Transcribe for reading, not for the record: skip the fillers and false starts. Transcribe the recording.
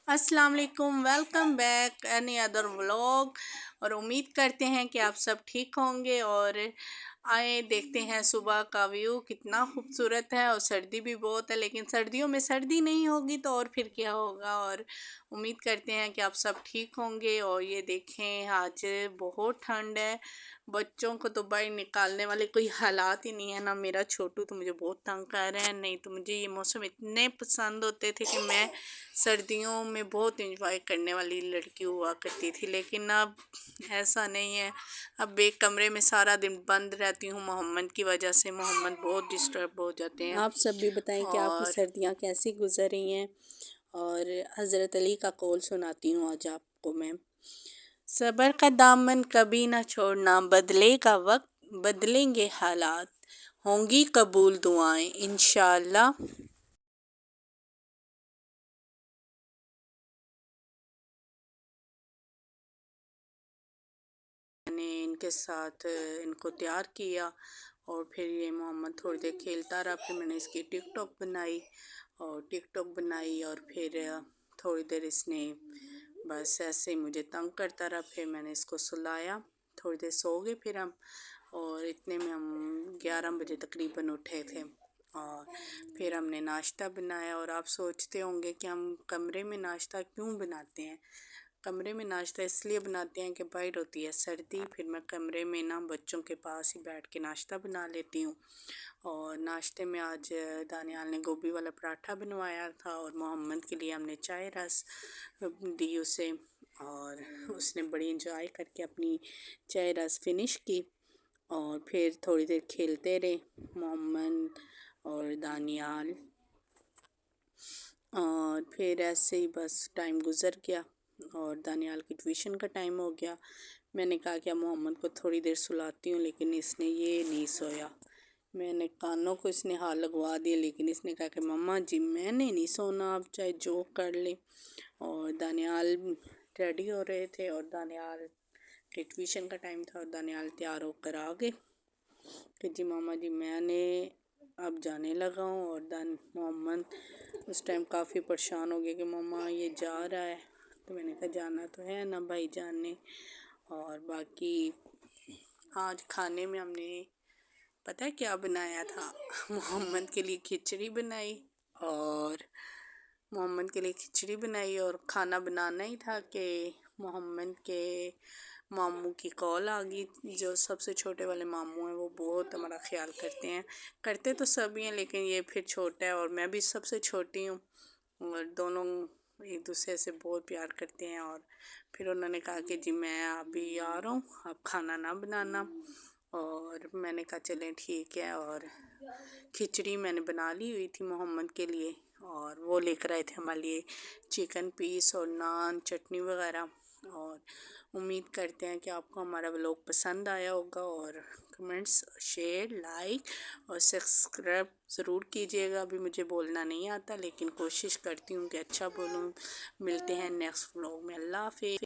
अस्सलाम वालेकुम, welcome back any other vlog. और उम्मीद करते हैं कि आप सब ठीक होंगे। और आए देखते हैं सुबह का व्यू कितना खूबसूरत है। और सर्दी भी बहुत है, लेकिन सर्दियों में सर्दी नहीं होगी तो और फिर क्या होगा। और उम्मीद करते हैं कि आप सब ठीक होंगे। और ये देखें आज बहुत ठंड है, बच्चों को तो बाहर निकालने वाले कोई हालात ही नहीं है। ना मेरा छोटू तो मुझे बहुत तंग कर रहे हैं, नहीं तो मुझे ये मौसम इतने पसंद होते थे कि मैं सर्दियों में बहुत इंजॉय करने वाली लड़की हुआ करती थी। लेकिन अब ऐसा नहीं है। अब एक कमरे में सारा दिन बंद रहती हूँ मोहम्मद की वजह से। मोहम्मद बहुत डिस्टर्ब हो जाते हैं। आप सब भी बताएं कि आपकी और सर्दियाँ कैसी गुजर रही हैं। और हज़रत अली का कौल सुनाती हूँ आज आपको मैं। सब्र का दामन कभी ना छोड़ना, बदलेगा वक्त बदलेंगे हालात, होंगी कबूल दुआएं इंशाअल्लाह। मैंने इनके साथ इनको तैयार किया और फिर ये मोहम्मद थोड़ी देर खेलता रहा। फिर मैंने इसकी टिकटॉक बनाई और फिर थोड़ी देर इसने बस ऐसे ही मुझे तंग करता रहा। फिर मैंने इसको सुलाया, थोड़ी देर सो गए फिर हम। और इतने में हम 11 बजे तकरीबन उठे थे। और फिर हमने नाश्ता बनाया। और आप सोचते होंगे कि हम कमरे में नाश्ता क्यों बनाते हैं। कमरे में नाश्ता इसलिए बनाते हैं कि बाहर होती है सर्दी, फिर मैं कमरे में ना बच्चों के पास ही बैठ के नाश्ता बना लेती हूँ। और नाश्ते में आज दानियाल ने गोभी वाला पराठा बनवाया था और मोहम्मद के लिए हमने चाय रस दी उसे। और उसने बड़ी इंजॉय करके अपनी चाय रस फिनिश की। और फिर थोड़ी देर खेलते रहे मोहम्मद और दानियाल। और फिर ऐसे ही बस टाइम गुज़र गया और दानियाल की ट्यूशन का टाइम हो गया। मैंने कहा कि मोहम्मद को थोड़ी देर सुलाती हूँ, लेकिन इसने ये नहीं सोया। मैंने कानों को इसने हाथ लगवा दिया, लेकिन इसने कहा कि मम्मा जी मैंने नहीं सोना, आप चाहे जो कर ले। और दानियाल रेडी हो रहे थे और दानियाल के ट्यूशन का टाइम था और दानियाल तैयार होकर आ गए कि जी मामा जी मैंने अब जाने लगा हूँ। और मोहम्मद उस टाइम काफ़ी परेशान हो गया कि मम्मा ये जा रहा है। तो मैंने कहा जाना तो है ना भाई जाने। और बाकी आज खाने में हमने पता है क्या बनाया था। मोहम्मद के लिए खिचड़ी बनाई। और और खाना बनाना ही था कि मोहम्मद के मामू की कॉल आ गई। जो सबसे छोटे वाले मामू हैं वो बहुत हमारा ख्याल करते हैं, करते तो सभी हैं, लेकिन ये फिर छोटा है और मैं भी सबसे छोटी हूँ। और दोनों एक दूसरे से बहुत प्यार करते हैं। और फिर उन्होंने कहा कि जी मैं अभी आ रहा हूँ, आप खाना ना बनाना। और मैंने कहा चलें ठीक है। और खिचड़ी मैंने बना ली हुई थी मोहम्मद के लिए और वो लेकर आए थे हमारे लिए चिकन पीस और नान चटनी वगैरह। और उम्मीद करते हैं कि आपको हमारा व्लॉग पसंद आया होगा। और कमेंट्स शेयर लाइक और सब्सक्राइब ज़रूर कीजिएगा। अभी मुझे बोलना नहीं आता, लेकिन कोशिश करती हूँ कि अच्छा बोलूँ। मिलते हैं नेक्स्ट व्लॉग में। अल्लाह हाफ़िज़।